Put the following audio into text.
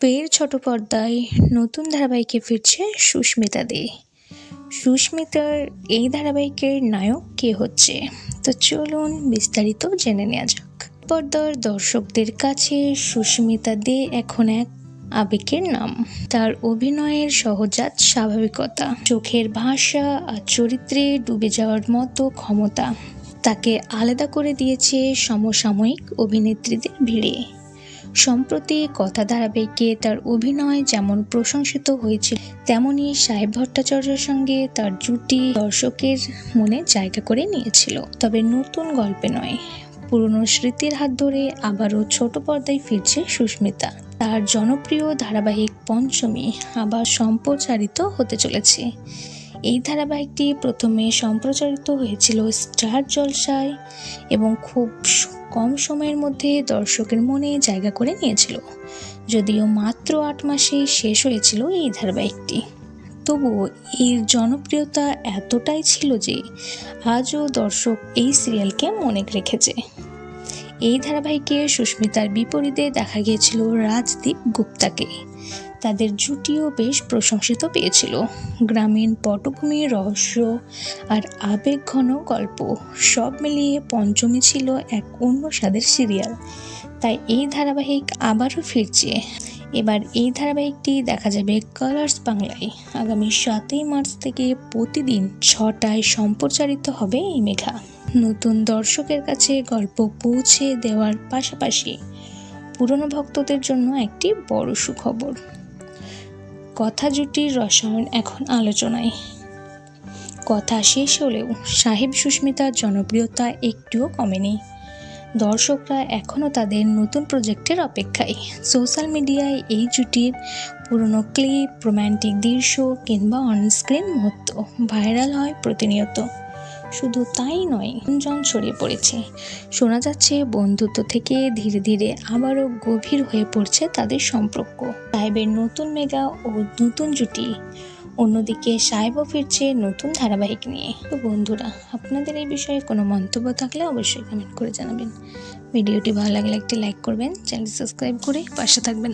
ফের ছোট পর্দায় নতুন ধারাবাহিকে ফিরছে সুস্মিতা দে। সুস্মিতার এই ধারাবাহিকের নায়ক কে হচ্ছে, তো চলুন বিস্তারিত জেনে নেওয়া যাক। পর্দার দর্শকদের কাছে সুস্মিতা দে এখন এক আবেগের নাম। তার অভিনয়ের সহজাত স্বাভাবিকতা, চোখের ভাষা আর চরিত্রে ডুবে যাওয়ার মতো ক্ষমতা তাকে আলাদা করে দিয়েছে সমসাময়িক অভিনেত্রীদের ভিড়ে। সম্প্রতি কথা ধারাবাহিকে তার অভিনয় যেমন প্রশংসিত হয়েছিল, তেমনি সাহেব ভট্টাচার্যের সঙ্গে তার জুটি দর্শকের মনে জায়গা করে নিয়েছিল। তবে নতুন গল্পে নয়, পুরনো স্মৃতির হাত ধরে আবারও ছোট পর্দায় ফিরছে সুস্মিতা। তার জনপ্রিয় ধারাবাহিক পঞ্চমী আবার সম্প্রচারিত হতে চলেছে। এই ধারাবাহিকটি প্রথমে সম্প্রচারিত হয়েছিল স্টার জলসায় এবং খুব কম সময়ের মধ্যে দর্শকের মনে জায়গা করে নিয়েছিল। যদিও মাত্র 8 মাসেই শেষ হয়েছিল এই ধারাবাহিকটি, তবুও এর জনপ্রিয়তা এতটাই ছিল যে আজও দর্শক এই সিরিয়ালকে মনে রেখেছে। এই ধারাবাহিকে সুস্মিতার বিপরীতে দেখা গিয়েছিল রাজদীপ গুপ্তাকে। তাদের জুটিও বেশ প্রশংসিত পেয়েছিল। গ্রামীণ পটভূমির রহস্য আর আবেগঘন গল্প সব মিলিয়ে পঞ্চমী ছিল এক অন্য স্বাদের সিরিয়াল। তাই এই ধারাবাহিক আবারও ফিরছে। এবার এই ধারাবাহিকটি দেখা যাবে কালার্স বাংলায়। আগামী 7ই মার্চ থেকে প্রতিদিন 6টায় সম্প্রচারিত হবে এই মেঘা। নতুন দর্শকের কাছে গল্প পৌঁছে দেওয়ার পাশাপাশি পুরনো ভক্তদের জন্য একটি বড় সুখবর। কথা জুটির রসায়ন এখন আলোচনায়। কথা শেষ হলেও সাহেব সুস্মিতার জনপ্রিয়তা একটুও কমেনি। দর্শকরা এখনও তাদের নতুন প্রজেক্টের অপেক্ষায়। সোশ্যাল মিডিয়ায় এই জুটির পুরনো ক্লিপ, রোম্যান্টিক দৃশ্য কিংবা অনস্ক্রিন মুহূর্ত ভাইরাল হয় প্রতিনিয়ত। শুধু তাই নয়, গুঞ্জন ছড়িয়ে পড়েছে। শোনা যাচ্ছে বন্ধুত্ব থেকে ধীরে ধীরে আবারও গভীর হয়ে পড়ছে তাদের সম্পর্ক। সাহেবের নতুন মেগা ও নতুন জুটি, অন্যদিকে সাহেবও ফিরছে নতুন ধারাবাহিক নিয়ে। তো বন্ধুরা, আপনাদের এই বিষয়ে কোনো মন্তব্য থাকলে অবশ্যই কমেন্ট করে জানাবেন। ভিডিওটি ভালো লাগলে একটি লাইক করবেন, চ্যানেলটি সাবস্ক্রাইব করে পাশে থাকবেন।